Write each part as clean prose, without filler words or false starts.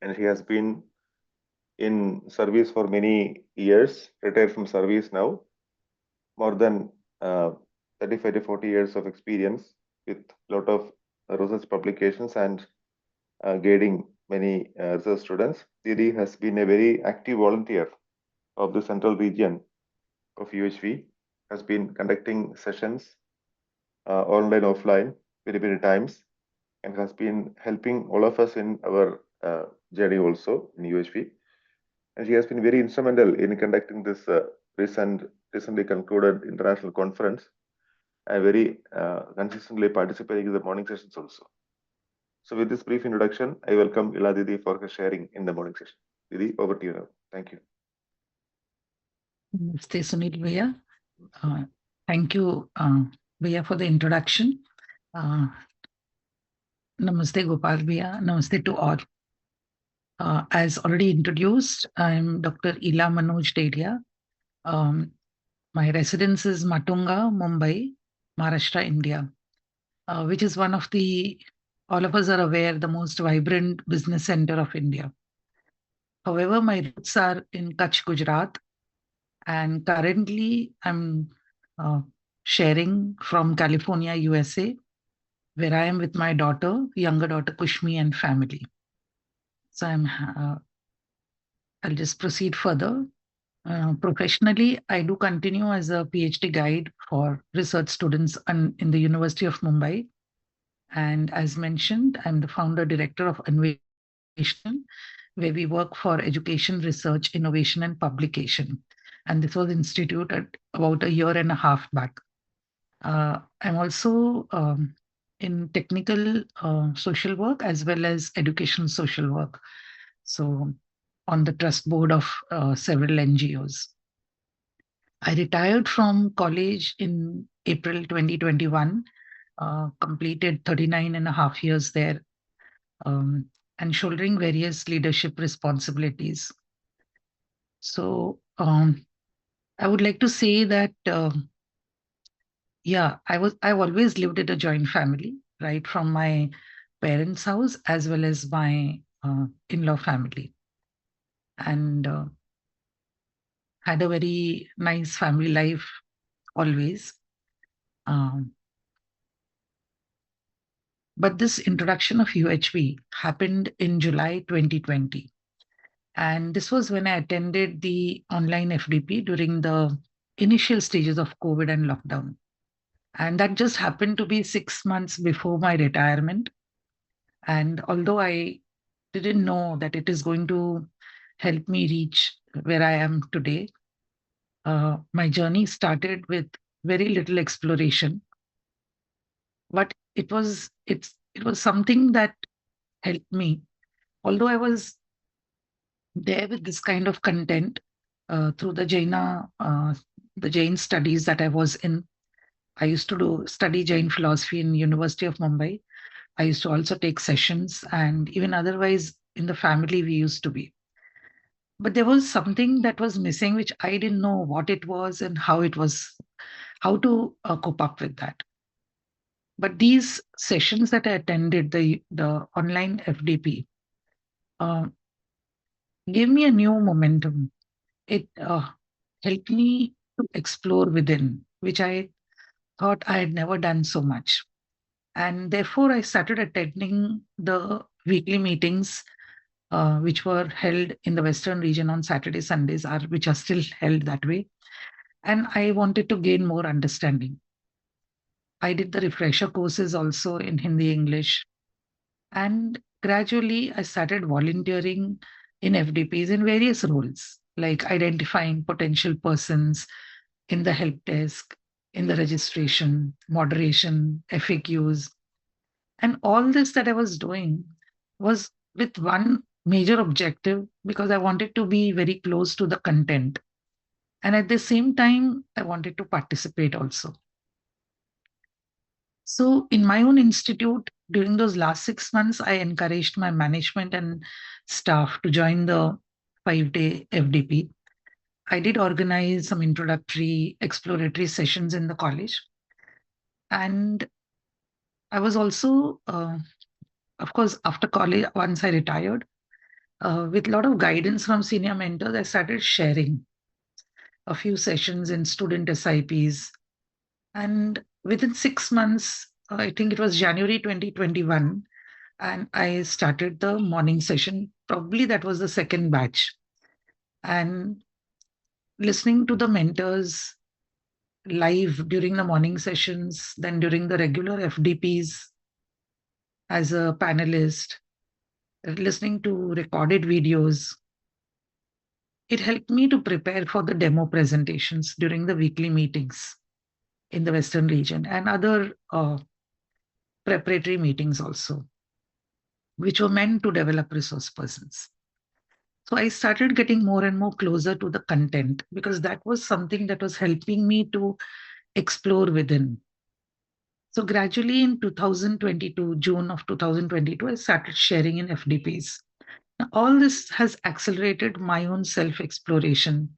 and he has been in service for many years, retired from service now, more than 35 to 40 years of experience with a lot of research publications and guiding many research students. Didi has been a very active volunteer of the central region of UHV, has been conducting sessions online, offline, many times, and has been helping all of us in our journey also in UHV. And she has been very instrumental in conducting this recently concluded international conference and very consistently participating in the morning sessions also. So with this brief introduction, I welcome Ila Didi for her sharing in the morning session. Didi, over to you now. Thank you. Namaste, Sunil Bhaiya. Thank you, Bhaiya, for the introduction. Namaste, Gopal Bhaiya. Namaste to all. As already introduced, I'm Dr. Ila Manoj Dedia. My residence is Matunga, Mumbai, Maharashtra, India, which is one of the, all of us are aware, the most vibrant business center of India. However, my roots are in Kutch, Gujarat, and currently I'm sharing from California, USA, where I am with my daughter, younger daughter Kushmi, and family. So I'll just proceed further. Professionally, I do continue as a PhD guide for research students in the University of Mumbai. And as mentioned, I'm the founder director of Innovation, where we work for education, research, innovation, and publication. And this was instituted about a year and a half back. I'm also in technical social work as well as educational social work. So on the trust board of several NGOs. I retired from college in April 2021, completed 39 and a half years there, and shouldering various leadership responsibilities. So I would like to say that yeah, I've always lived in a joint family, right from my parents' house as well as my in-law family, and had a very nice family life always. But this introduction of UHV happened in July 2020. And this was when I attended the online FDP during the initial stages of COVID and lockdown. And that just happened to be 6 months before my retirement. And although I didn't know that it is going to help me reach where I am today, my journey started with very little exploration. But it was something that helped me. Although I was there with this kind of content through the Jain studies that I was in. I used to study Jain philosophy in University of Mumbai. I used to also take sessions, and even otherwise in the family we used to be. But there was something that was missing, which I didn't know what it was and how to cope up with that. But these sessions that I attended, the online FDP, gave me a new momentum. It helped me to explore within, which I thought I had never done so much. And therefore, I started attending the weekly meetings, which were held in the Western region on Saturday, Sundays, which are still held that way. And I wanted to gain more understanding. I did the refresher courses also in Hindi, English. And gradually, I started volunteering in FDPs in various roles, like identifying potential persons in the help desk, in the registration, moderation, FAQs. And all this that I was doing was with one major objective, because I wanted to be very close to the content. And at the same time, I wanted to participate also. So in my own institute, during those last 6 months, I encouraged my management and staff to join the 5-day FDP. I did organize some introductory exploratory sessions in the college. And I was also, of course, after college, once I retired, With a lot of guidance from senior mentors, I started sharing a few sessions in student SIPs. And within 6 months, I think it was January 2021, and I started the morning session. Probably that was the second batch. And listening to the mentors live during the morning sessions, then during the regular FDPs as a panelist, listening to recorded videos, it helped me to prepare for the demo presentations during the weekly meetings in the Western region and other preparatory meetings also, which were meant to develop resource persons. So I started getting more and more closer to the content because that was something that was helping me to explore within. So gradually in 2022, June of 2022, I started sharing in FDPs. Now, all this has accelerated my own self exploration.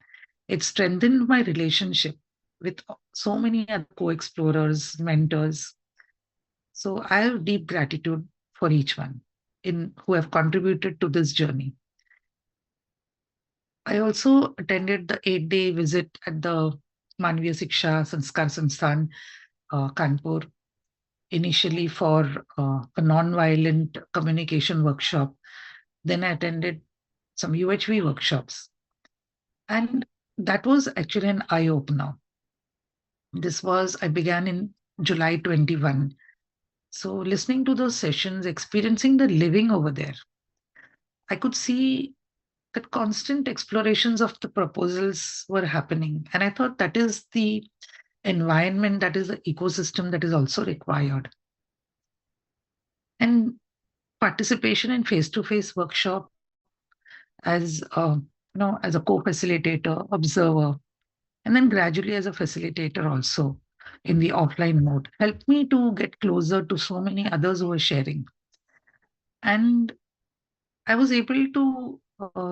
It strengthened my relationship with so many other co explorers, mentors. So I have deep gratitude for each one in who have contributed to this journey. I also attended the 8-day visit at the Manviya Siksha Sanskar Sansthan, Kanpur, initially for a non-violent communication workshop. Then I attended some UHV workshops. And that was actually an eye opener. I began in July 21. So listening to those sessions, experiencing the living over there, I could see that constant explorations of the proposals were happening. And I thought that is the environment, that is the ecosystem that is also required. And participation in face-to-face workshop as as a co-facilitator, observer, and then gradually as a facilitator also in the offline mode helped me to get closer to so many others who were sharing. And I was able to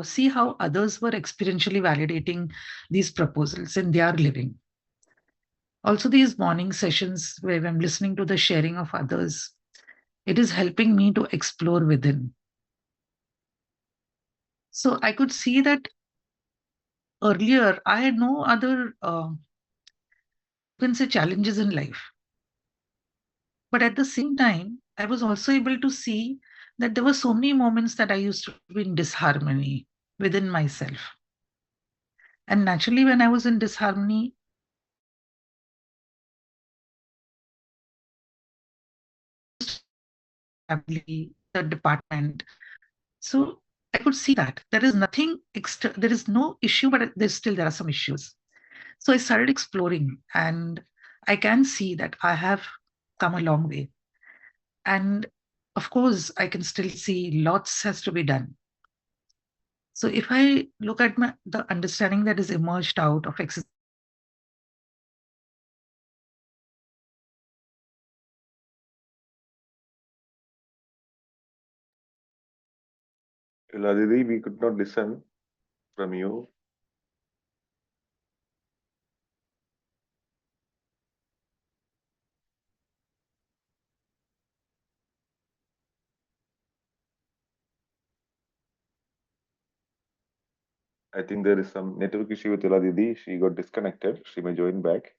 see how others were experientially validating these proposals in their living. Also, these morning sessions where I'm listening to the sharing of others, it is helping me to explore within. So I could see that earlier I had no other, you can say, challenges in life. But at the same time, I was also able to see that there were so many moments that I used to be in disharmony within myself. And naturally, when I was in disharmony, family, the department. So I could see that there is nothing extra, there is no issue, but there are some issues. So I started exploring, and I can see that I have come a long way. And of course, I can still see lots has to be done. So if I look at the understanding that is emerged out of exercise, Iladidi, we could not listen from you. I think there is some network issue with Iladidi. She got disconnected. She may join back.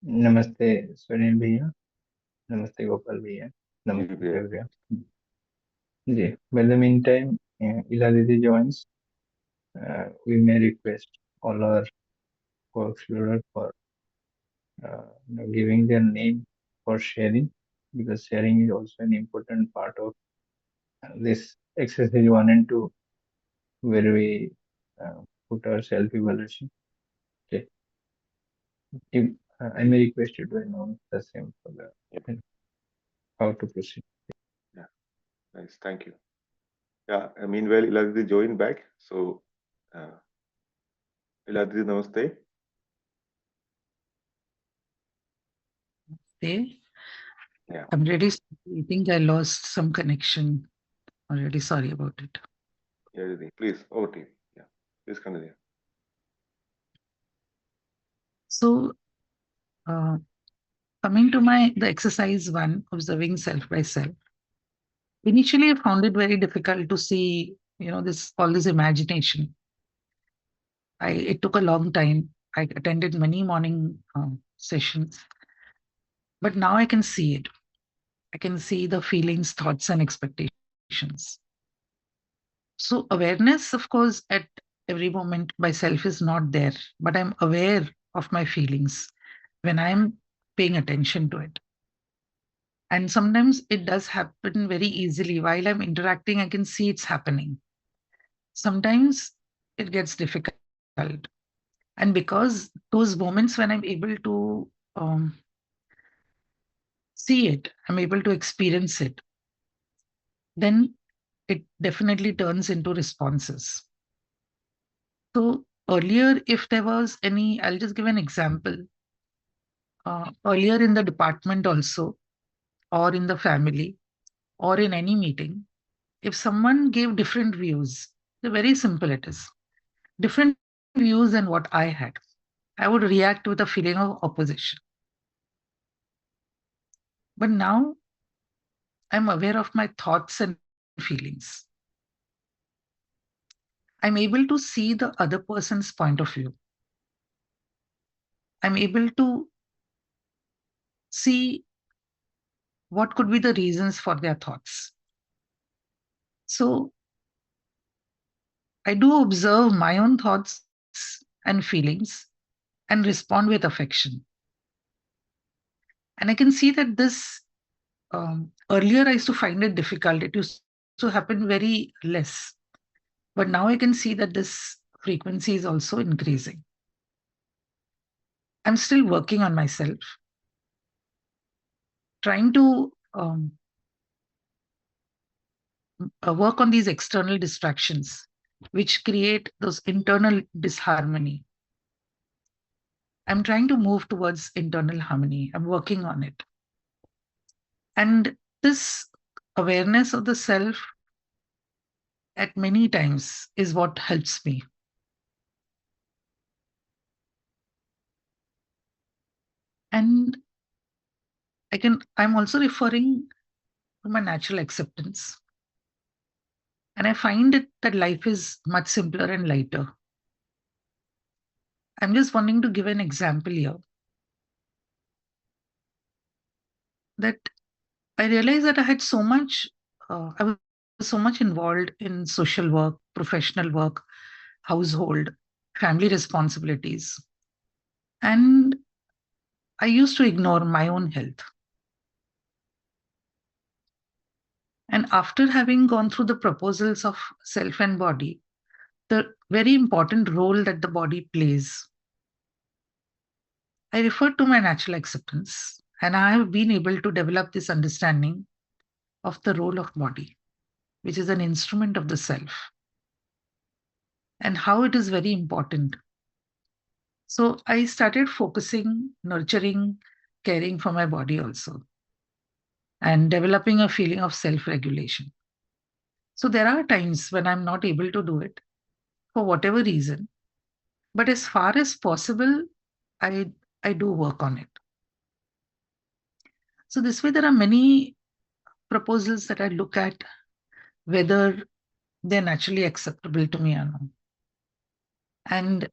नमस्ते सुनील भैया, नमस्ते गोपाल भैया, जी नमस्ते भैया। भैया जी. By the meantime, Ila Didi joins. We may request all our co-explorers for giving their name for sharing, because sharing is also an important part of this exercise 1 and 2, where we put our self-evaluation. Okay. If, I may request you to announce the same for the how to proceed. Yeah, nice. Thank you. Yeah, meanwhile, Iladiti joined back. So, Iladiti, namaste. Okay. Yeah. I'm really sorry. I think I lost some connection. I'm really sorry about it. Yeah, Iladiti, please, over to you. Yeah, please continue. So, coming to the exercise 1, observing self by self. Initially, I found it very difficult to see, all this imagination. It took a long time. I attended many morning sessions, but now I can see it. I can see the feelings, thoughts, and expectations. So awareness, of course, at every moment by self is not there, but I'm aware of my feelings when I'm paying attention to it. And sometimes it does happen very easily. While I'm interacting, I can see it's happening. Sometimes it gets difficult. And because those moments when I'm able to see it, I'm able to experience it, then it definitely turns into responses. So earlier, if there was any, I'll just give an example. Earlier in the department also, or in the family, or in any meeting, if someone gave different views, very simple it is, different views than what I had, I would react with a feeling of opposition. But now I'm aware of my thoughts and feelings. I'm able to see the other person's point of view. I'm able to see what could be the reasons for their thoughts. So I do observe my own thoughts and feelings and respond with affection. And I can see that this, earlier I used to find it difficult. It used to happen very less. But now I can see that this frequency is also increasing. I'm still working on myself, trying to work on these external distractions, which create those internal disharmony. I'm trying to move towards internal harmony. I'm working on it. And this awareness of the self at many times is what helps me. And I'm also referring to my natural acceptance. And I find it that life is much simpler and lighter. I'm just wanting to give an example here. That I realized that I had so much, I was so much involved in social work, professional work, household, family responsibilities. And I used to ignore my own health. And after having gone through the proposals of self and body, the very important role that the body plays, I refer to my natural acceptance. And I have been able to develop this understanding of the role of body, which is an instrument of the self, and how it is very important. So I started focusing, nurturing, caring for my body also, and developing a feeling of self-regulation. So there are times when I'm not able to do it for whatever reason, but as far as possible, I, I do work on it. So this way, there are many proposals that I look at whether they're naturally acceptable to me or not. And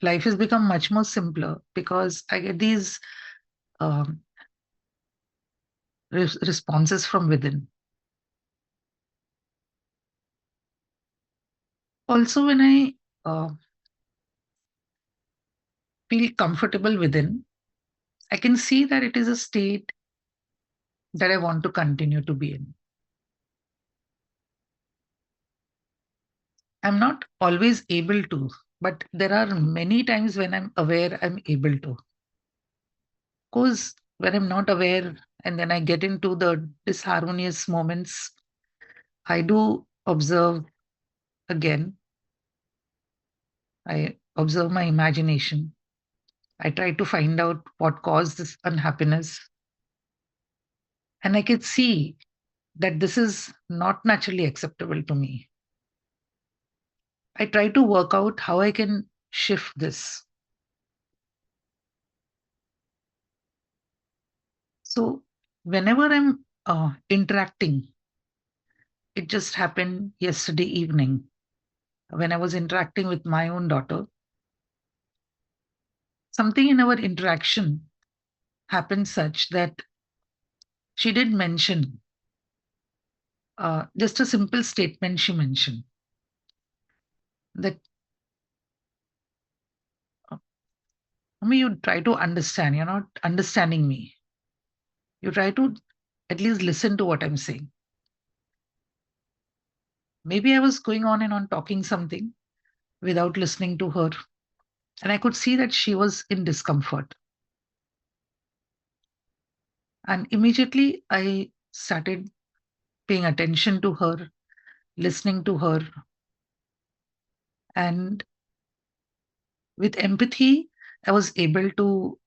life has become much more simpler because I get these um, responses from within. Also, when I feel comfortable within, I can see that it is a state that I want to continue to be in. I'm not always able to, but there are many times when I'm aware I'm able to. Because when I'm not aware and then I get into the disharmonious moments, I do observe again. I observe my imagination. I try to find out what caused this unhappiness. And I can see that this is not naturally acceptable to me. I try to work out how I can shift this. So, whenever I'm interacting, it just happened yesterday evening when I was interacting with my own daughter. Something in our interaction happened such that she did mention just a simple statement. She mentioned that, Mummy, you try to understand. You're not understanding me. You try to at least listen to what I'm saying. Maybe I was going on and on talking something without listening to her. And I could see that she was in discomfort. And immediately I started paying attention to her, listening to her. And with empathy, I was able to,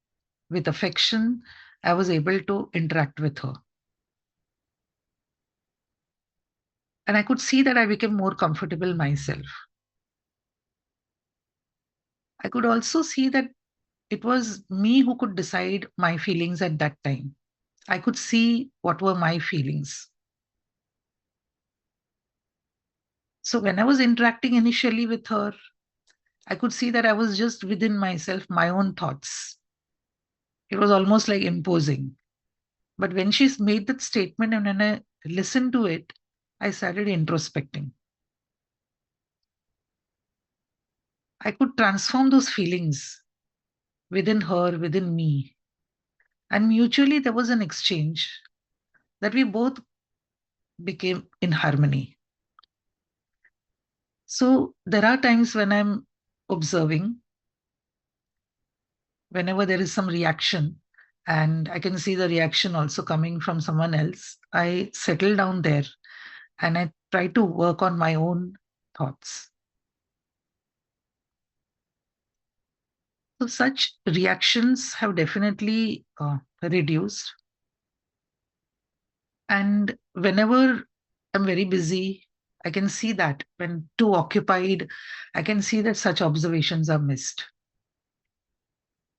with affection, I was able to interact with her. And I could see that I became more comfortable myself. I could also see that it was me who could decide my feelings at that time. I could see what were my feelings. So when I was interacting initially with her, I could see that I was just within myself, my own thoughts. It was almost like imposing. But when she made that statement and when I listened to it, I started introspecting. I could transform those feelings within her, within me. And mutually, there was an exchange that we both became in harmony. So there are times when I'm observing, whenever there is some reaction, and I can see the reaction also coming from someone else, I settle down there and I try to work on my own thoughts. So such reactions have definitely reduced. And whenever I'm very busy, I can see that when too occupied, I can see that such observations are missed.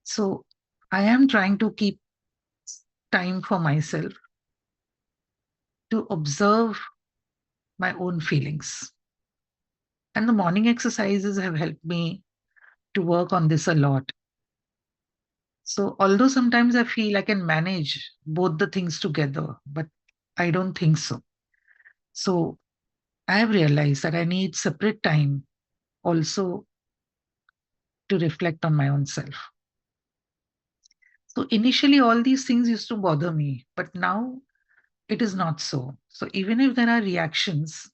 So I am trying to keep time for myself to observe my own feelings. And the morning exercises have helped me to work on this a lot. So, although sometimes I feel I can manage both the things together, but I don't think so. So, I have realized that I need separate time also to reflect on my own self. So, initially, all these things used to bother me, but now it is not so. So, even if there are reactions,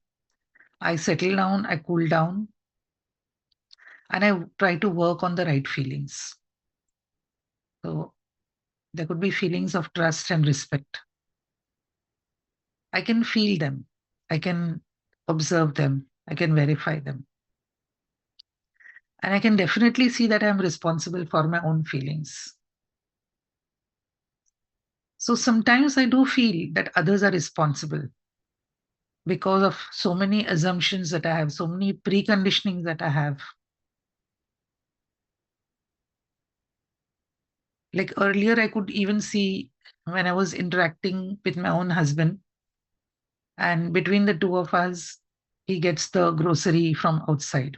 I settle down, I cool down, and I try to work on the right feelings. So, there could be feelings of trust and respect. I can feel them, I can observe them, I can verify them. And I can definitely see that I'm responsible for my own feelings. So sometimes I do feel that others are responsible because of so many assumptions that I have, so many preconditionings that I have. Like earlier, I could even see when I was interacting with my own husband, and between the two of us, he gets the grocery from outside.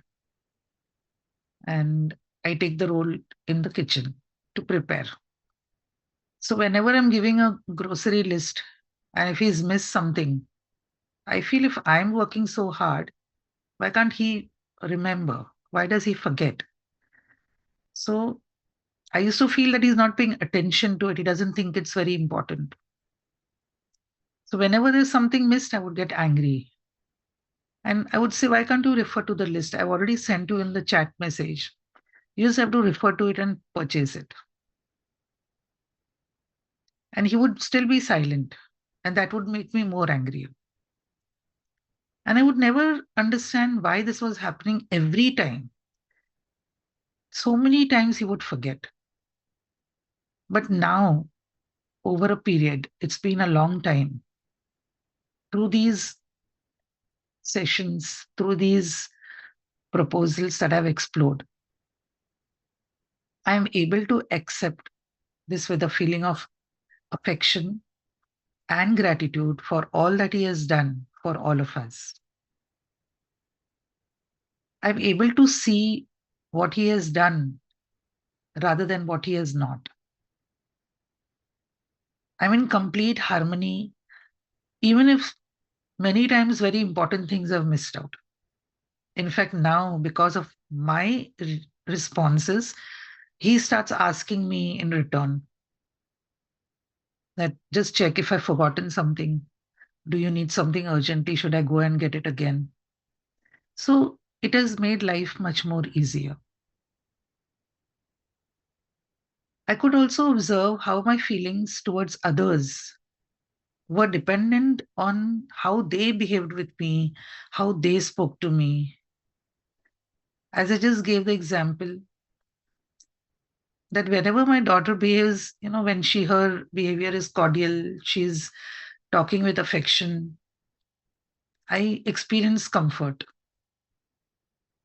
And I take the role in the kitchen to prepare. So whenever I'm giving a grocery list and if he's missed something, I feel if I'm working so hard, why can't he remember? Why does he forget? So I used to feel that he's not paying attention to it. He doesn't think it's very important. So whenever there's something missed, I would get angry. And I would say, why can't you refer to the list? I've already sent you in the chat message. You just have to refer to it and purchase it. And he would still be silent. And that would make me more angry. And I would never understand why this was happening every time. So many times he would forget. But now, over a period, it's been a long time, through these sessions, through these proposals that I've explored, I'm able to accept this with a feeling of affection and gratitude for all that he has done for all of us. I'm able to see what he has done rather than what he has not. I'm in complete harmony, even if many times very important things I've missed out. In fact, now, because of my responses, he starts asking me in return that just check if I've forgotten something. Do you need something urgently? Should I go and get it again? So it has made life much more easier. I could also observe how my feelings towards others were dependent on how they behaved with me, how they spoke to me. As I just gave the example, that whenever my daughter behaves, when her behavior is cordial, she's talking with affection, I experience comfort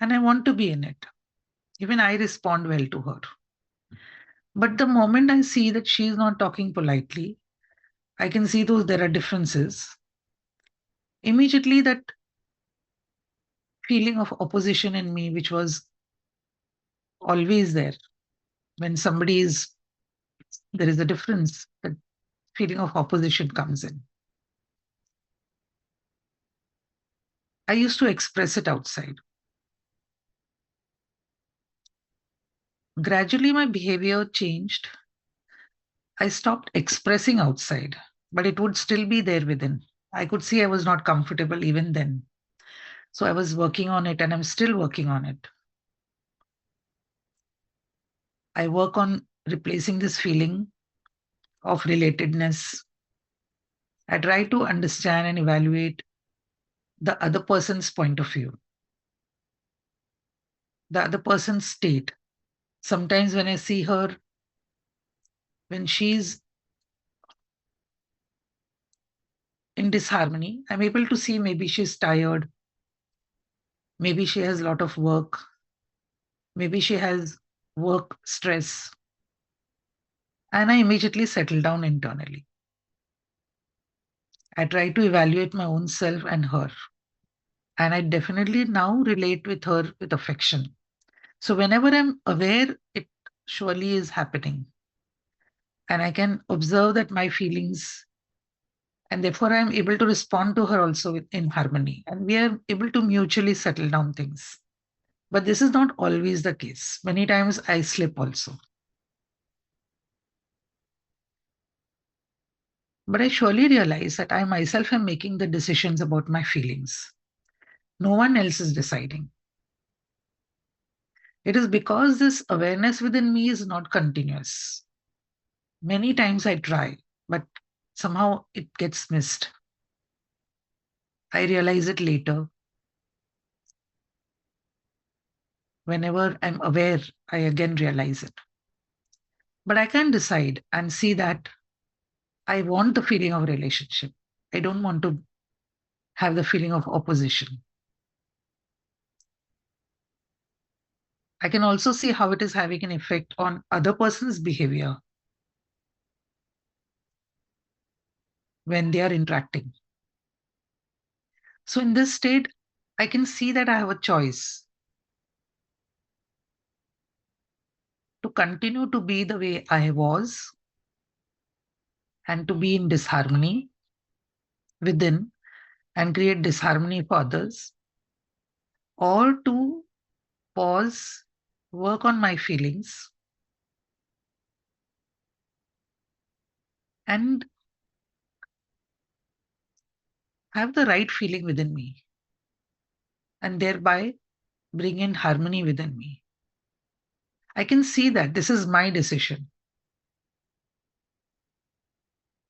and I want to be in it. Even I respond well to her. But the moment I see that she is not talking politely, I can see those there are differences. Immediately, that feeling of opposition in me, which was always there, when there is a difference, that feeling of opposition comes in. I used to express it outside. Gradually, my behavior changed. I stopped expressing outside, but it would still be there within. I could see I was not comfortable even then. So I was working on it and I'm still working on it. I work on replacing this feeling of relatedness. I try to understand and evaluate the other person's point of view, the other person's state. Sometimes when I see her, when she's in disharmony, I'm able to see maybe she's tired, maybe she has a lot of work, maybe she has work stress, and I immediately settle down internally. I try to evaluate my own self and her, and I definitely now relate with her with affection. So whenever I'm aware, it surely is happening. And I can observe that my feelings, and therefore I'm able to respond to her also in harmony. And we are able to mutually settle down things. But this is not always the case. Many times I slip also. But I surely realize that I myself am making the decisions about my feelings. No one else is deciding. It is because this awareness within me is not continuous. Many times I try, but somehow it gets missed. I realize it later. Whenever I'm aware, I again realize it. But I can decide and see that I want the feeling of relationship. I don't want to have the feeling of opposition. I can also see how it is having an effect on other person's behavior when they are interacting. So in this state, I can see that I have a choice to continue to be the way I was and to be in disharmony within and create disharmony for others, or to pause, work on my feelings, and have the right feeling within me. and thereby bring in harmony within me. I can see that this is my decision.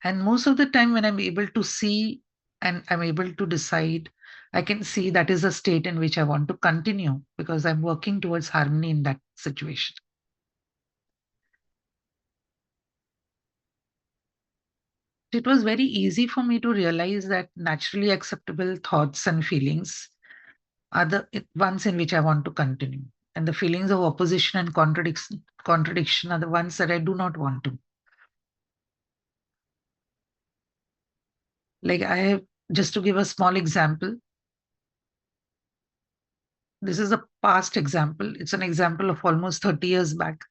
And most of the time, when I'm able to see and I'm able to decide, I can see that is a state in which I want to continue because I'm working towards harmony in that situation. It was very easy for me to realize that naturally acceptable thoughts and feelings are the ones in which I want to continue. And the feelings of opposition and contradiction are the ones that I do not want to. Like I have, just to give a small example, this is a past example. It's an example of almost 30 years back.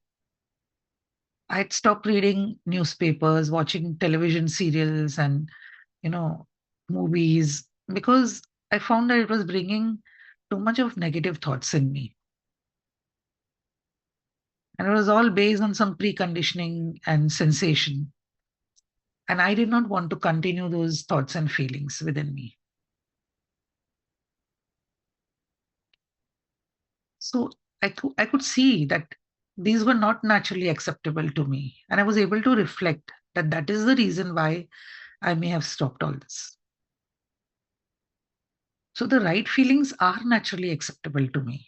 I had stopped reading newspapers, watching television serials and, you know, movies because I found that it was bringing too much of negative thoughts in me. And it was all based on some preconditioning and sensation. And I did not want to continue those thoughts and feelings within me. So I could see that these were not naturally acceptable to me. And I was able to reflect that that is the reason why I may have stopped all this. So the right feelings are naturally acceptable to me.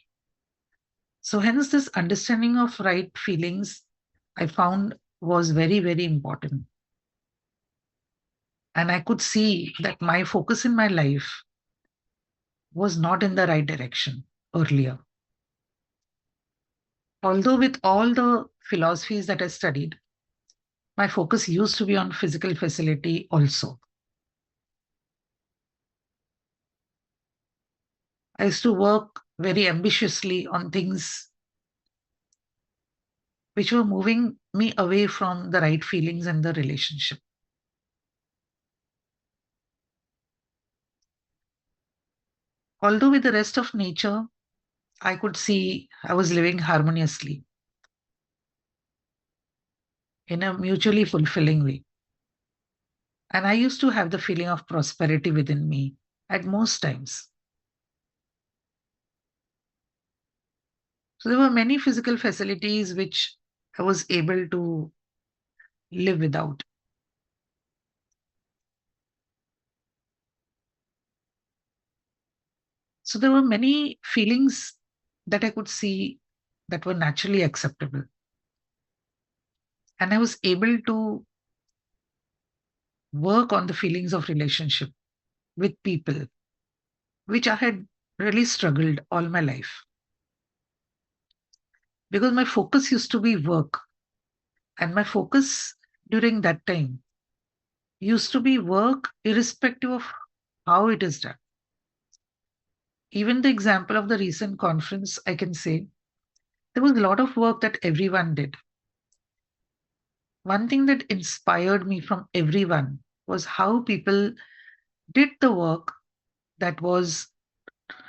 So hence this understanding of right feelings I found was very, very important. And I could see that my focus in my life was not in the right direction earlier. Although with all the philosophies that I studied, my focus used to be on physical facility also. I used to work very ambitiously on things which were moving me away from the right feelings and the relationship. Although with the rest of nature, I could see I was living harmoniously in a mutually fulfilling way. And I used to have the feeling of prosperity within me at most times. So there were many physical facilities which I was able to live without. So there were many feelings that I could see that were naturally acceptable. And I was able to work on the feelings of relationship with people, which I had really struggled all my life. Because my focus used to be work. And my focus during that time used to be work irrespective of how it is done. Even the example of the recent conference, I can say there was a lot of work that everyone did. One thing that inspired me from everyone was how people did the work that was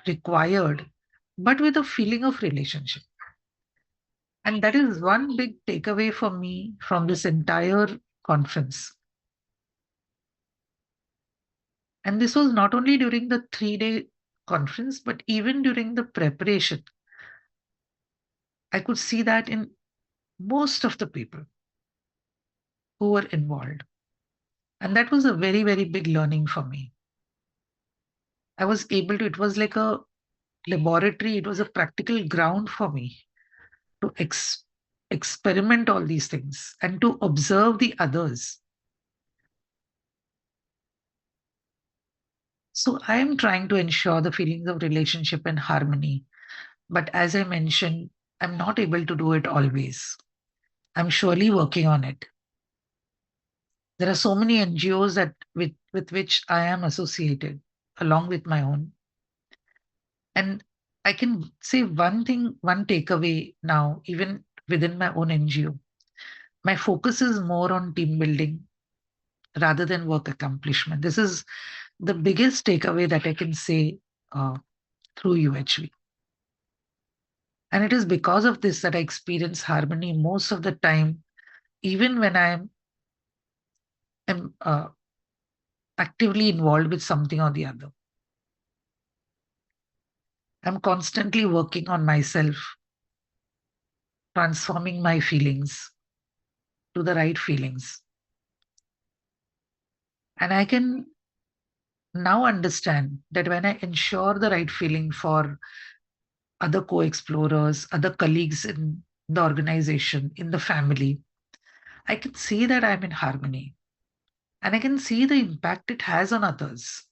required, but with a feeling of relationship. And that is one big takeaway for me from this entire conference. And this was not only during the 3-day conference, but even during the preparation. I could see that in most of the people who were involved. And that was a very, very big learning for me. I was able to, it was like a laboratory, it was a practical ground for me to experiment all these things and to observe the others. So I am trying to ensure the feelings of relationship and harmony. But as I mentioned, I'm not able to do it always. I'm surely working on it. There are so many NGOs that with which I am associated, along with my own. And I can say one thing, one takeaway now, even within my own NGO. My focus is more on team building rather than work accomplishment. This is the biggest takeaway that I can say through UHV. And it is because of this that I experience harmony most of the time, even when am actively involved with something or the other. I'm constantly working on myself, transforming my feelings to the right feelings. And I can now understand that when I ensure the right feeling for other co-explorers, other colleagues in the organization, in the family, I can see that I'm in harmony. And I can see the impact it has on others.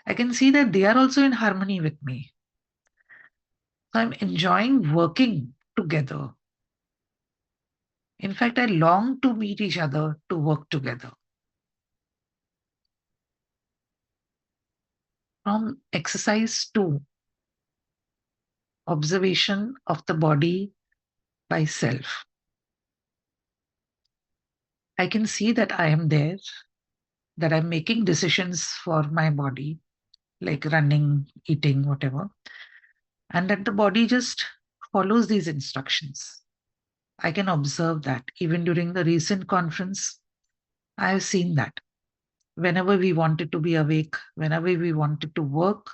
I can see that they are also in harmony with me. So I'm enjoying working together. In fact, I long to meet each other to work together. From exercise to observation of the body by self, I can see that I am there, that I'm making decisions for my body, like running, eating, whatever, and that the body just follows these instructions. I can observe that even during the recent conference, I have seen that. Whenever we wanted to be awake, whenever we wanted to work,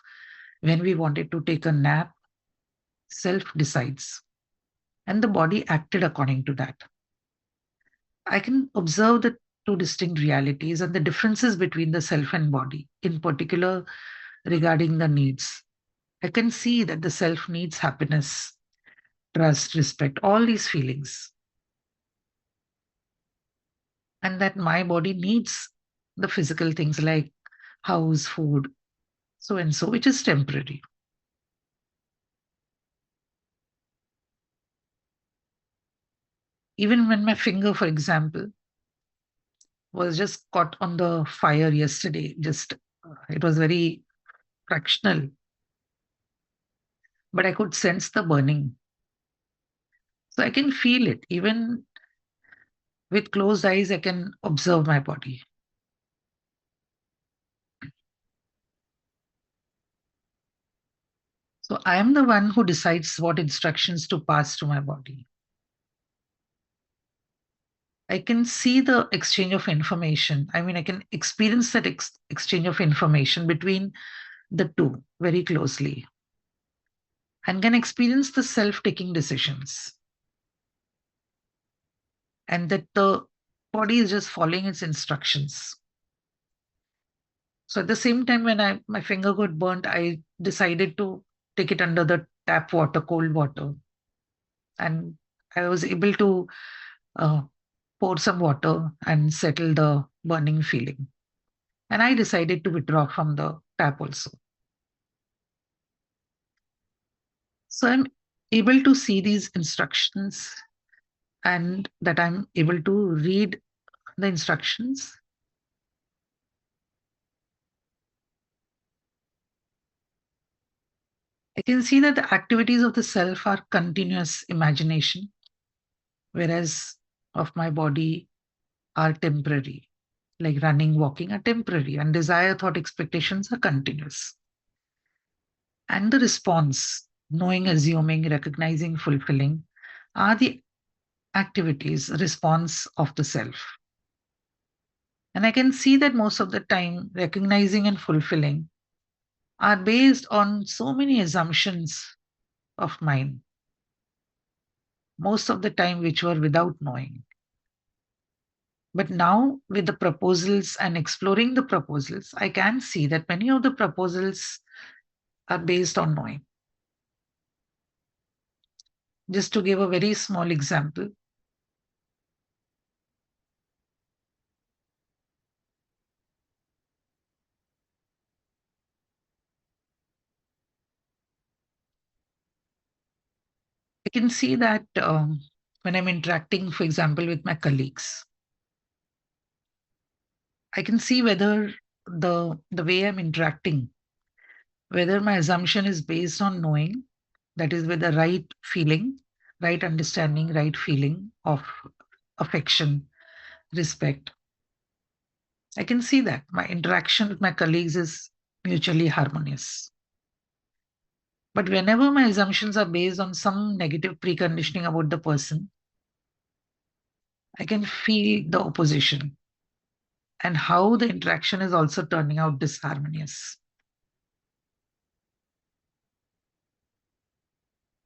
when we wanted to take a nap, self decides. And the body acted according to that. I can observe the two distinct realities and the differences between the self and body, in particular regarding the needs. I can see that the self needs happiness, trust, respect, all these feelings, and that my body needs the physical things like house, food, so and so, which is temporary. Even when my finger, for example, was just caught on the fire yesterday, just it was very fractional, but I could sense the burning. So I can feel it. Even with closed eyes, I can observe my body. So I am the one who decides what instructions to pass to my body. I can see the exchange of information. I mean, I can experience that exchange of information between the two very closely and can experience the self taking decisions. And that the body is just following its instructions. So at the same time, when my finger got burnt, I decided to take it under the tap water, cold water, and I was able to uh, pour some water and settle the burning feeling. And I decided to withdraw from the tap also. So I'm able to see these instructions and that I'm able to read the instructions. I can see that the activities of the self are continuous imagination, whereas of my body are temporary, like running, walking are temporary, and desire, thought, expectations are continuous. And the response, knowing, assuming, recognizing, fulfilling, are the activities, response of the self. And I can see that most of the time, recognizing and fulfilling are based on so many assumptions of mine, most of the time, which were without knowing. But now, with the proposals and exploring the proposals, I can see that many of the proposals are based on knowing. Just to give a very small example, I can see that when I'm interacting, for example, with my colleagues, I can see whether the way I'm interacting, whether my assumption is based on knowing, that is with the right feeling, right understanding, right feeling of affection, respect. I can see that my interaction with my colleagues is mutually harmonious. But whenever my assumptions are based on some negative preconditioning about the person, I can feel the opposition and how the interaction is also turning out disharmonious.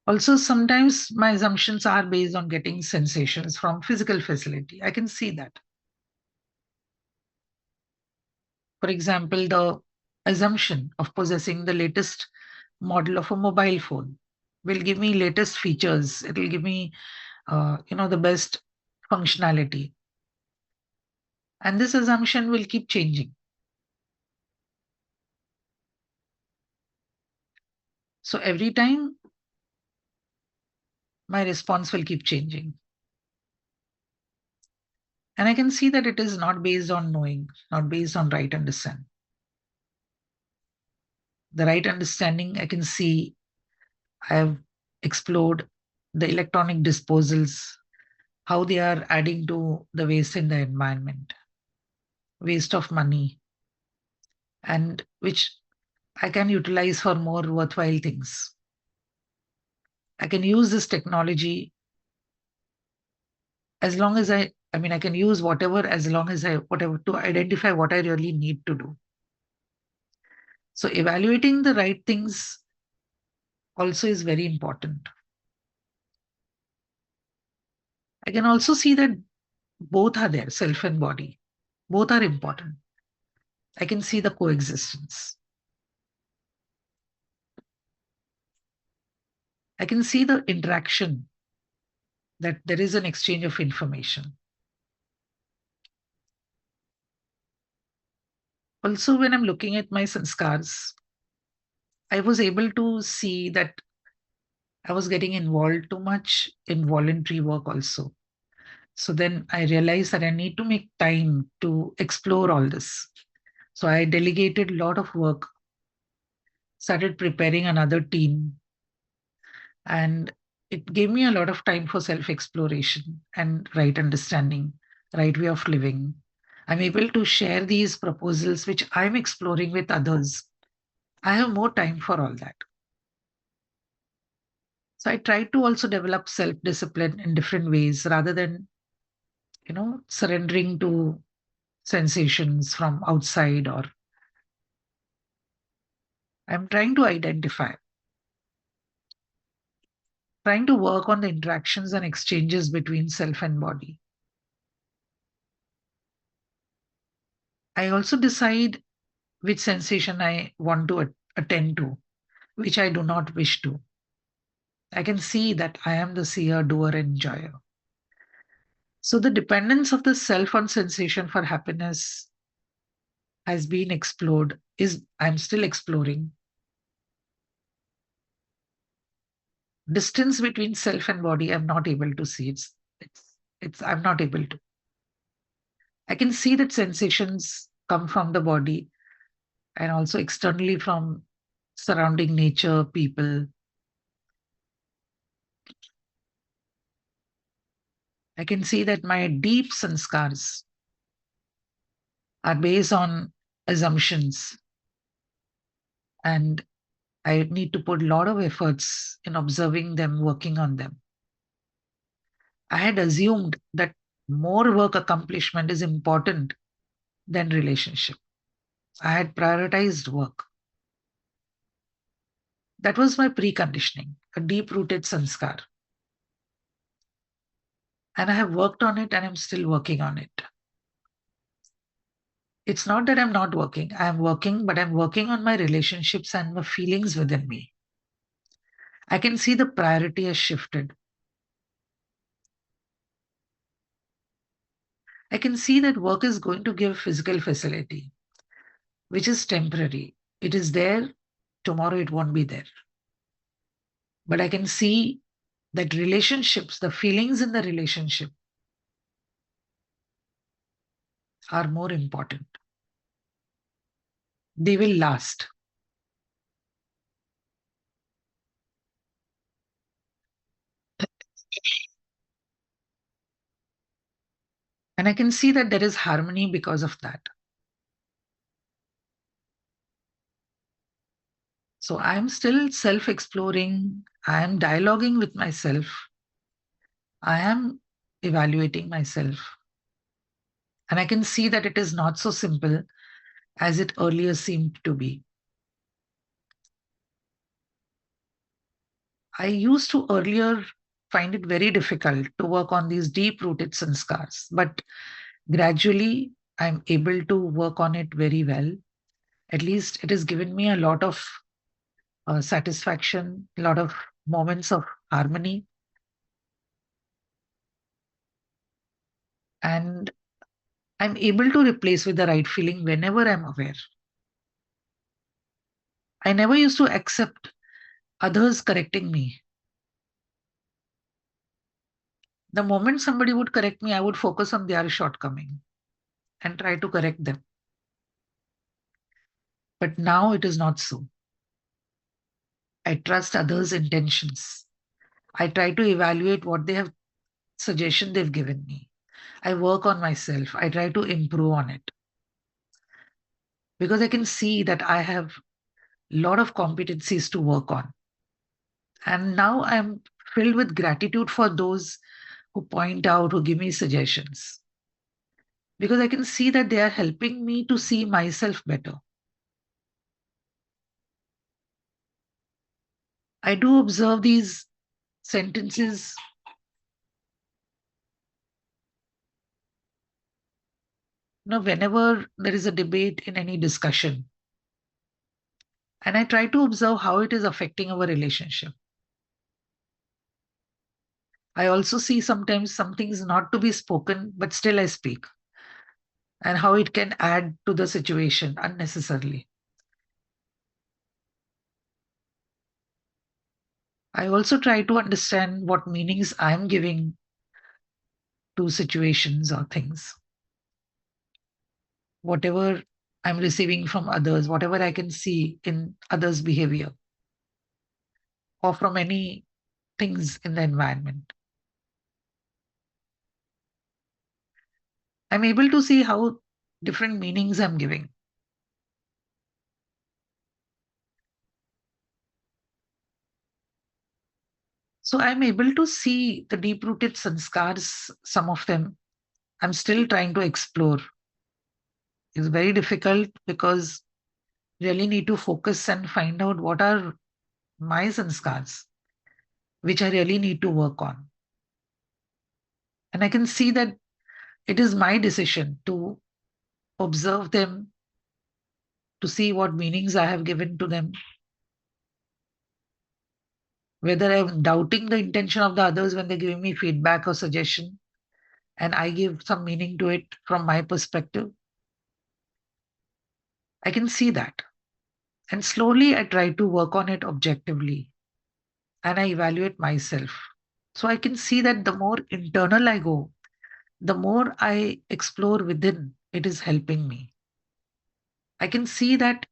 Also, sometimes my assumptions are based on getting sensations from physical facility. I can see that. For example, the assumption of possessing the latest model of a mobile phone will give me latest features. It will give me, the best functionality. And this assumption will keep changing. So every time my response will keep changing. And I can see that it is not based on knowing, not based on right understanding. The right understanding, I can see I have explored the electronic disposals, how they are adding to the waste in the environment, waste of money, and which I can utilize for more worthwhile things. I can use this technology as long as I can use whatever as long as whatever to identify what I really need to do. So evaluating the right things also is very important. I can also see that both are there, self and body. Both are important. I can see the coexistence. I can see the interaction, that there is an exchange of information. Also, when I'm looking at my sanskars, I was able to see that I was getting involved too much in voluntary work also. So then I realized that I need to make time to explore all this. So I delegated a lot of work, started preparing another team, and it gave me a lot of time for self exploration and right understanding, right way of living. I'm able to share these proposals which I'm exploring with others. I have more time for all that. So I try to also develop self discipline in different ways rather than, surrendering to sensations from outside, or I'm trying to identify, trying to work on the interactions and exchanges between self and body. I also decide which sensation I want to attend to, which I do not wish to. I can see that I am the seer, doer, and enjoyer. So the dependence of the self on sensation for happiness has been explored, I'm still exploring. Distance between self and body, I'm not able to see. I'm not able to. I can see that sensations come from the body and also externally from surrounding nature, people. I can see that my deep sanskars are based on assumptions, and I need to put a lot of efforts in observing them, working on them. I had assumed that more work accomplishment is important than relationship. I had prioritized work. That was my preconditioning, a deep-rooted sanskar. And I have worked on it, and I'm still working on it. It's not that I'm not working. I'm working, but I'm working on my relationships and my feelings within me. I can see the priority has shifted. I can see that work is going to give physical facility, which is temporary. It is there, tomorrow it won't be there. But I can see that relationships, the feelings in the relationship are more important. They will last. And I can see that there is harmony because of that. So I'm still self-exploring. I am dialoguing with myself. I am evaluating myself. And I can see that it is not so simple as it earlier seemed to be. I used to earlier find it very difficult to work on these deep rooted sanskars, but gradually I'm able to work on it very well. At least it has given me a lot of satisfaction, a lot of moments of harmony. And I'm able to replace with the right feeling whenever I'm aware. I never used to accept others correcting me. The moment somebody would correct me, I would focus on their shortcoming and try to correct them. But now it is not so. I trust others' intentions. I try to evaluate what they have suggestion they've given me. I work on myself. I try to improve on it. Because I can see that I have a lot of competencies to work on. And now I'm filled with gratitude for those who point out, who give me suggestions. Because I can see that they are helping me to see myself better. I do observe these sentences whenever there is a debate in any discussion. And I try to observe how it is affecting our relationship. I also see sometimes some things not to be spoken, but still I speak, and how it can add to the situation unnecessarily. I also try to understand what meanings I'm giving to situations or things. Whatever I'm receiving from others, whatever I can see in others' behavior, or from any things in the environment. I'm able to see how different meanings I'm giving. So I'm able to see the deep-rooted sanskars, some of them I'm still trying to explore. It's very difficult because really need to focus and find out what are my sanskars, which I really need to work on. And I can see that it is my decision to observe them, to see what meanings I have given to them, whether I'm doubting the intention of the others when they're giving me feedback or suggestion, and I give some meaning to it from my perspective. I can see that. And slowly I try to work on it objectively and I evaluate myself. So I can see that the more internal I go, the more I explore within, it is helping me. I can see that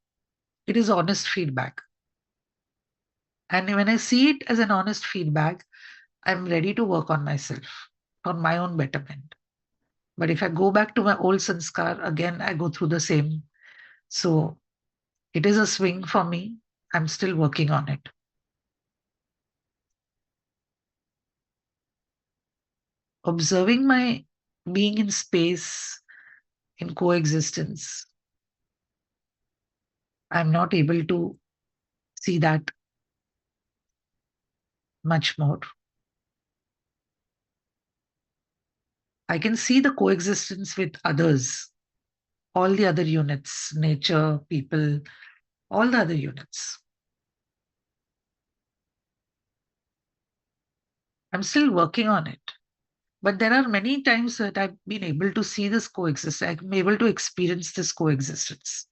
it is honest feedback. And when I see it as an honest feedback, I'm ready to work on myself for my own betterment. But if I go back to my old sanskar, again, I go through the same. So it is a swing for me. I'm still working on it. Observing my being in space, in coexistence, I'm not able to see that much more. I can see the coexistence with others, all the other units, nature, people, all the other units. I'm still working on it. But there are many times that I've been able to see this coexistence. I'm able to experience this coexistence.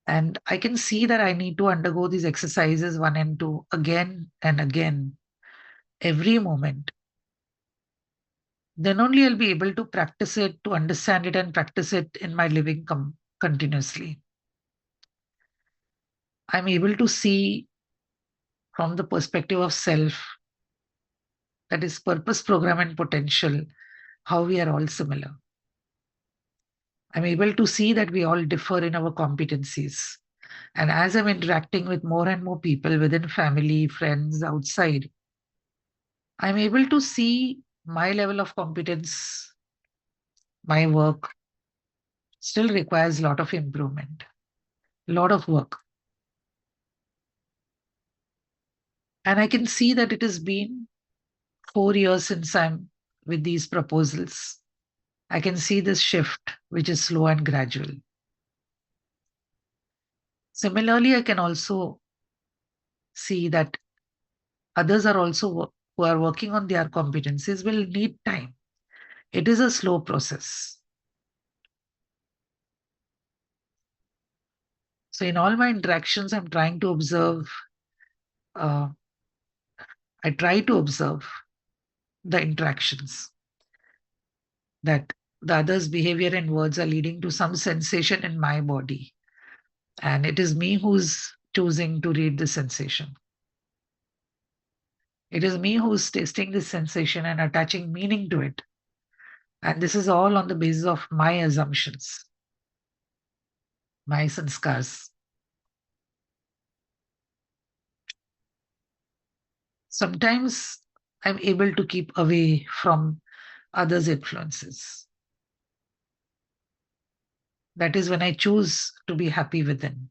And I can see that I need to undergo these exercises 1 and 2 again and again, every moment. Then only I'll be able to practice it, to understand it, and practice it in my living continuously. I'm able to see from the perspective of self, that is purpose, program, and potential, how we are all similar. I'm able to see that we all differ in our competencies. And as I'm interacting with more and more people within family, friends, outside, I'm able to see my level of competence, my work still requires a lot of improvement, a lot of work. And I can see that it has been 4 years since I'm with these proposals. I can see this shift, which is slow and gradual. Similarly, I can also see that others are also who are working on their competencies will need time. It is a slow process. So in all my interactions, I'm trying to observe, I try to observe the interactions that the other's behavior and words are leading to some sensation in my body. And it is me who's choosing to read the sensation. It is me who's tasting this sensation and attaching meaning to it. And this is all on the basis of my assumptions, my sanskars. Sometimes I'm able to keep away from others' influences. That is when I choose to be happy within.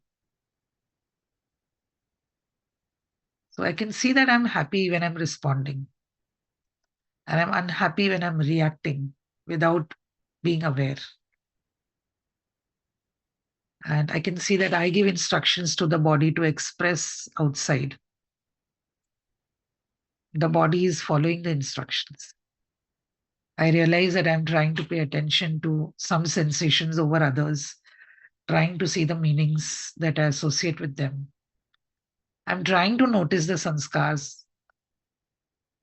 So I can see that I'm happy when I'm responding, and I'm unhappy when I'm reacting without being aware. And I can see that I give instructions to the body to express outside. The body is following the instructions. I realize that I'm trying to pay attention to some sensations over others, trying to see the meanings that I associate with them. I'm trying to notice the sanskars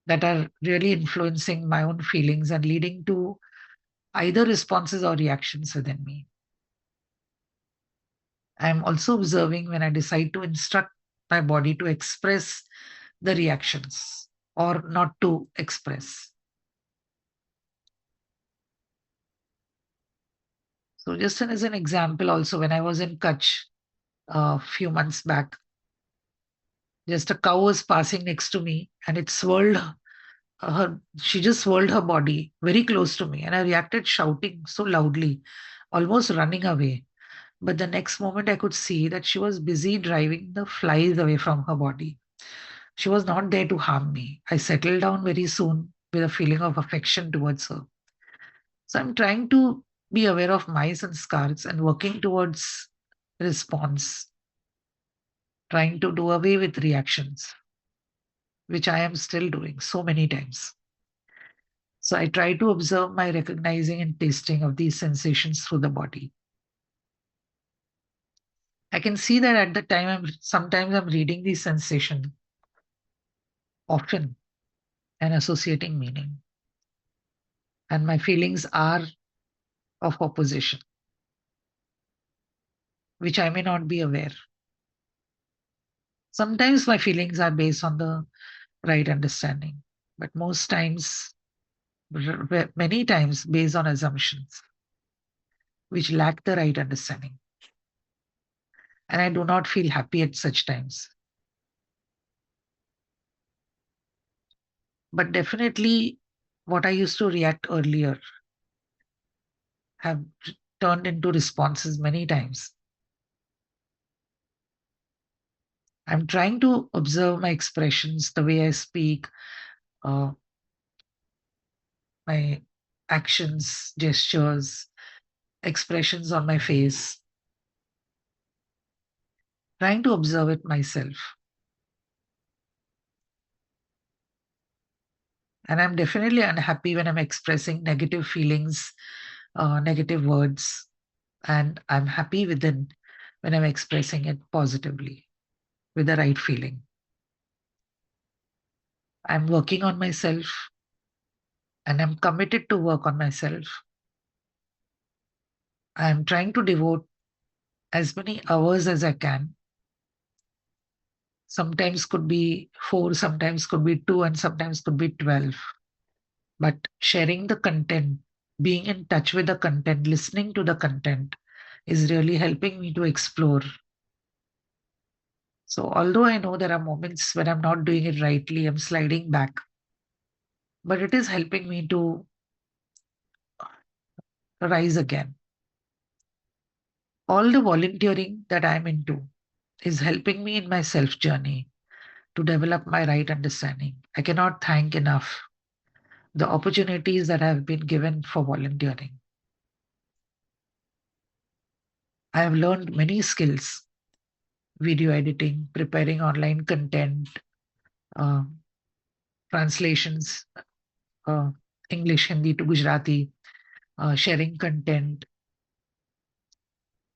that are really influencing my own feelings and leading to either responses or reactions within me. I'm also observing when I decide to instruct my body to express the reactions or not to express. So just as an example, also when I was in Kutch a few months back, just a cow was passing next to me and it swirled she just swirled her body very close to me, and I reacted shouting so loudly, almost running away. But the next moment I could see that she was busy driving the flies away from her body. She was not there to harm me. I settled down very soon with a feeling of affection towards her. So I'm trying to be aware of my sanskars and working towards response, trying to do away with reactions, which I am still doing so many times. So I try to observe my recognizing and tasting of these sensations through the body. I can see that at the time sometimes I'm reading these sensations often and associating meaning. And my feelings are of opposition, which I may not be aware. Sometimes my feelings are based on the right understanding, but most times, many times, based on assumptions, which lack the right understanding. And I do not feel happy at such times. But definitely, what I used to react earlier have turned into responses many times. I'm trying to observe my expressions, the way I speak, my actions, gestures, expressions on my face, trying to observe it myself. And I'm definitely unhappy when I'm expressing negative feelings, negative words, and I'm happy within when I'm expressing it positively with the right feeling. I'm working on myself and I'm committed to work on myself. I'm trying to devote as many hours as I can. Sometimes could be 4, sometimes could be 2, and sometimes could be 12. But sharing the content, being in touch with the content, listening to the content is really helping me to explore. So although I know there are moments when I'm not doing it rightly, I'm sliding back, but it is helping me to rise again. All the volunteering that I'm into is helping me in my self journey. to develop my right understanding. I cannot thank enough the opportunities that have been given for volunteering. I have learned many skills: video editing, preparing online content, uh, translations, English, Hindi to Gujarati, sharing content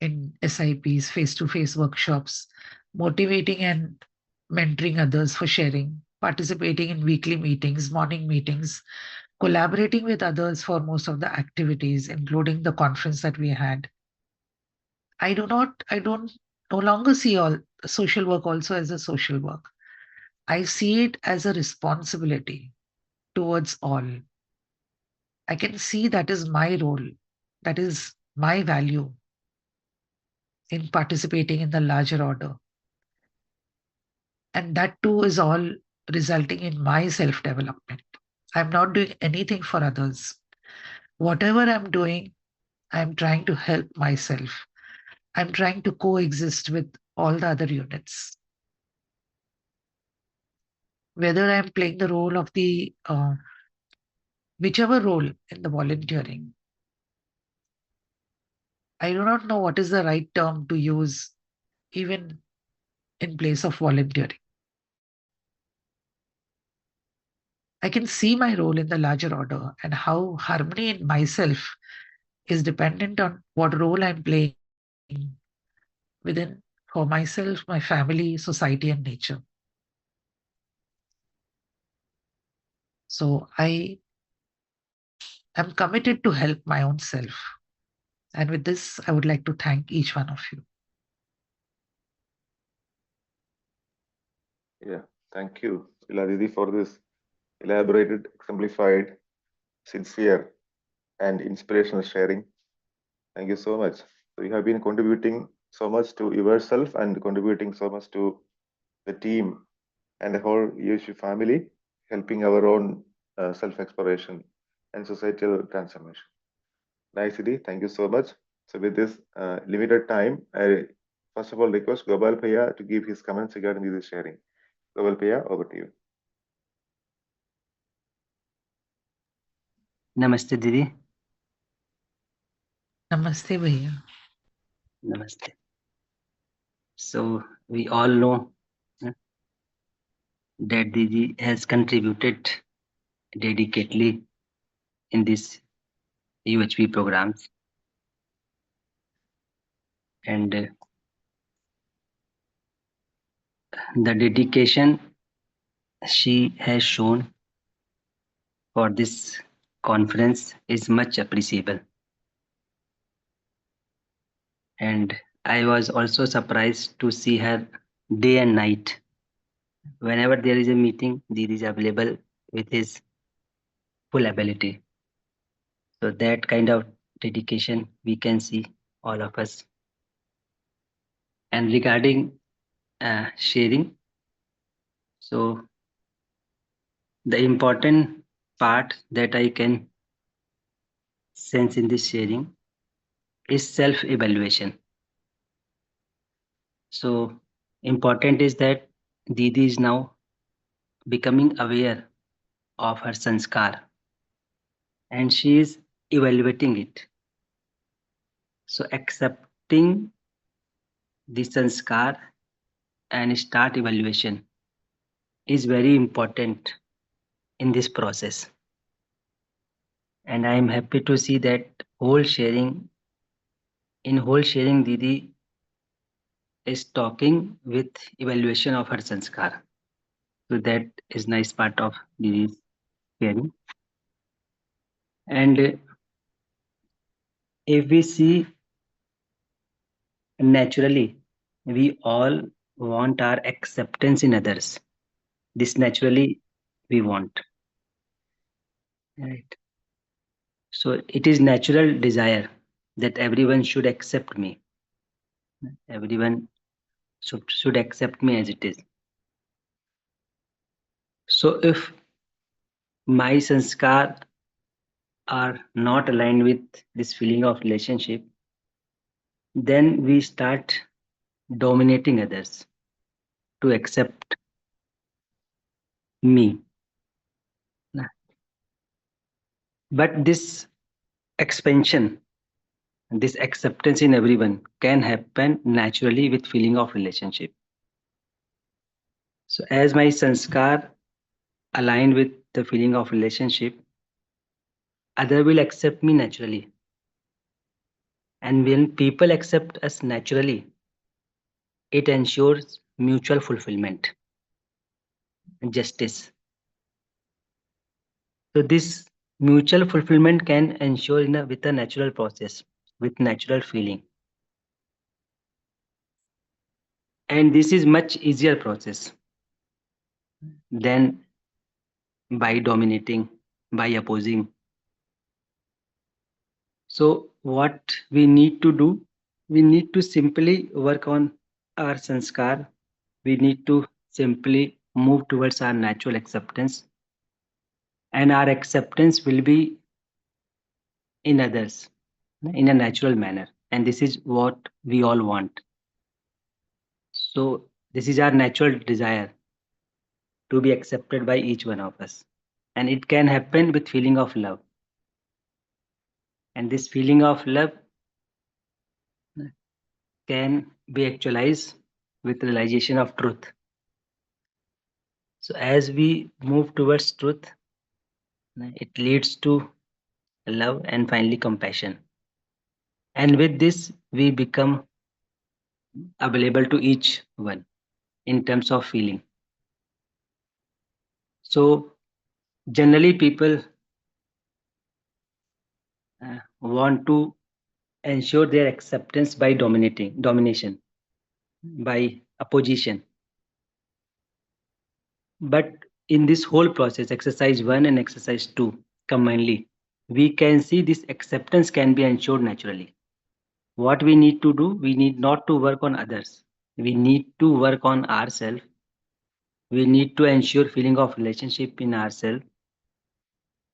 in SIPs, face-to-face workshops, motivating and mentoring others for sharing, participating in weekly meetings, morning meetings, collaborating with others for most of the activities, including the conference that we had. I don't no longer see all social work also as a social work. I see it as a responsibility towards all. I can see that is my role, that is my value in participating in the larger order. And that too is all resulting in my self development. I'm not doing anything for others. Whatever I'm doing, I'm trying to help myself. I'm trying to coexist with all the other units. Whether I'm playing the role of the, whichever role in the volunteering, I do not know what is the right term to use, even in place of volunteering. I can see my role in the larger order and how harmony in myself is dependent on what role I'm playing within for myself, my family, society, and nature. So I am committed to help my own self. And with this, I would like to thank each one of you. Yeah, thank you, Ila Didi, for this elaborated, exemplified, sincere, and inspirational sharing. Thank you so much. So you have been contributing so much to yourself and contributing so much to the team and the whole UHV family, helping our own self-exploration and societal transformation. Nice, Idi. Thank you so much. So with this limited time, I first of all request Gopal Bhaiya to give his comments regarding this sharing. Gopal Bhaiya, over to you. Namaste, Didi. Namaste, Bhaiya. Namaste. So we all know that Didi has contributed dedicatedly in this UHV programs, and the dedication she has shown for this conference is much appreciable. And I was also surprised to see her day and night. Whenever there is a meeting, Didi is available with his full ability. So that kind of dedication we can see, all of us. And regarding sharing, so the important part that I can sense in this sharing is self-evaluation. So important is that Didi is now becoming aware of her sanskar and she is evaluating it. So accepting the sanskar and start evaluation is very important in this process. And I am happy to see that in whole sharing Didi is talking with evaluation of her sanskar. So that is nice part of Didi's sharing. And if we see naturally, we all want our acceptance in others. This naturally we want. Right. So it is natural desire that everyone should accept me. Everyone should accept me as it is. So if my sanskar are not aligned with this feeling of relationship, then we start dominating others to accept me. But this expansion, this acceptance in everyone can happen naturally with feeling of relationship. So as my sanskar align with the feeling of relationship, other will accept me naturally. And when people accept us naturally, it ensures mutual fulfillment, justice. So this mutual fulfillment can ensure with a natural process, with natural feeling. And this is much easier process than by dominating, by opposing. So what we need to do, we need to simply work on our sanskar. We need to simply move towards our natural acceptance, and our acceptance will be in others in a natural manner, and this is what we all want. So this is our natural desire to be accepted by each one of us, and it can happen with feeling of love, and this feeling of love can be actualized with realization of truth. So as we move towards truth, it leads to love and finally compassion. And with this, we become available to each one in terms of feeling. So generally people want to ensure their acceptance by domination, by opposition. But in this whole process, exercise 1 and exercise 2 combinedly, we can see this acceptance can be ensured naturally. What we need to do, we need not to work on others. We need to work on ourselves. We need to ensure feeling of relationship in ourselves.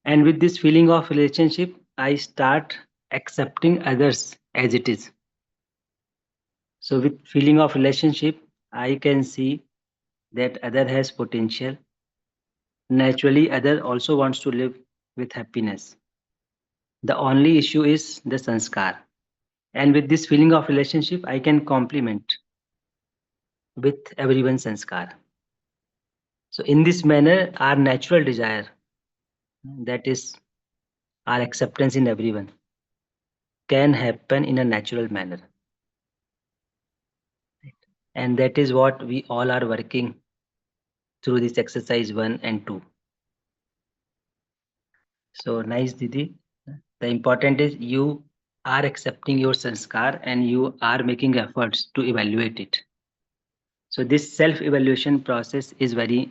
And with this feeling of relationship, I start accepting others as it is. So with feeling of relationship, I can see that other has potential. Naturally, other also wants to live with happiness. The only issue is the sanskar. And with this feeling of relationship, I can complement with everyone's sanskar. So in this manner, our natural desire, that is our acceptance in everyone, can happen in a natural manner. And that is what we all are working through this exercise 1 and 2. So nice, Didi. The important is you are accepting your sanskar and you are making efforts to evaluate it. So this self-evaluation process is very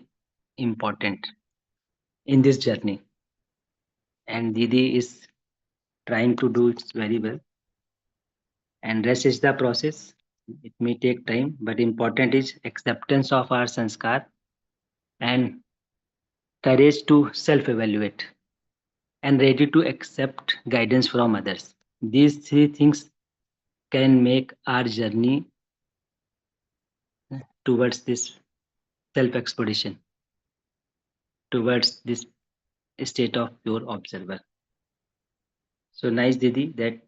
important in this journey. And Didi is trying to do it very well. And rest is the process. It may take time, but important is acceptance of our sanskar and courage to self-evaluate and ready to accept guidance from others. These three things can make our journey towards this self-exploration, towards this state of pure observer. So nice, Didi, that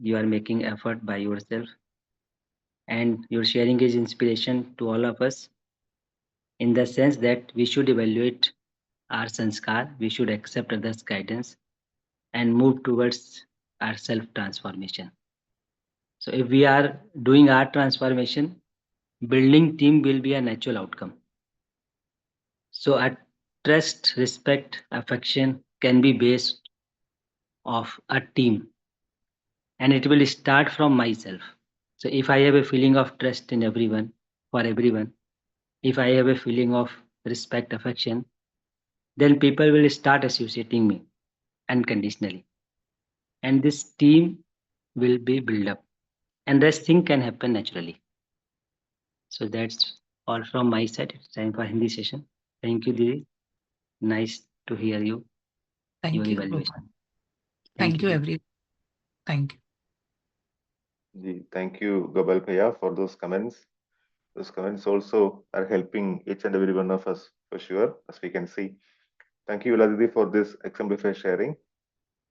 you are making effort by yourself, and your sharing is inspiration to all of us in the sense that we should evaluate our sanskar, we should accept others' guidance and move towards our self-transformation. So if we are doing our transformation, building team will be a natural outcome. So our trust, respect, affection can be based of a team, and it will start from myself. So if I have a feeling of trust in everyone, for everyone, if I have a feeling of respect, affection, then people will start associating me unconditionally. And this team will be built up. And this thing can happen naturally. So that's all from my side. It's time for Hindi session. Thank you, Didi. Nice to hear you. Thank Your you. evaluation. Thank you, Didi. everyone. Thank you. Thank you, Gobal Bhaiya, for those comments. Those comments also are helping each and every one of us for sure, as we can see. Thank you, Ladidi, for this exemplified sharing.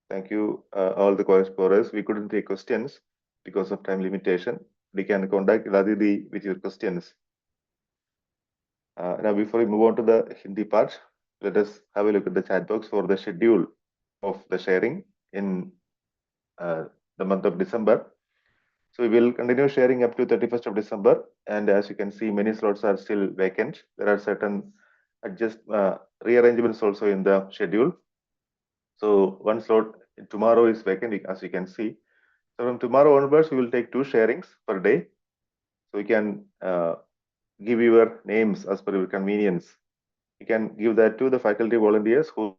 Thank you, all the co-explorers. We couldn't take questions because of time limitation. We can contact Ladidi with your questions. Now, before we move on to the Hindi part, let us have a look at the chat box for the schedule of the sharing in the month of December. So we will continue sharing up to 31st of December. And as you can see, many slots are still vacant. There are certain rearrangements also in the schedule. So one slot tomorrow is vacant, as you can see. So from tomorrow onwards, we will take 2 sharings per day. So you can give your names as per your convenience. You can give that to the faculty volunteers who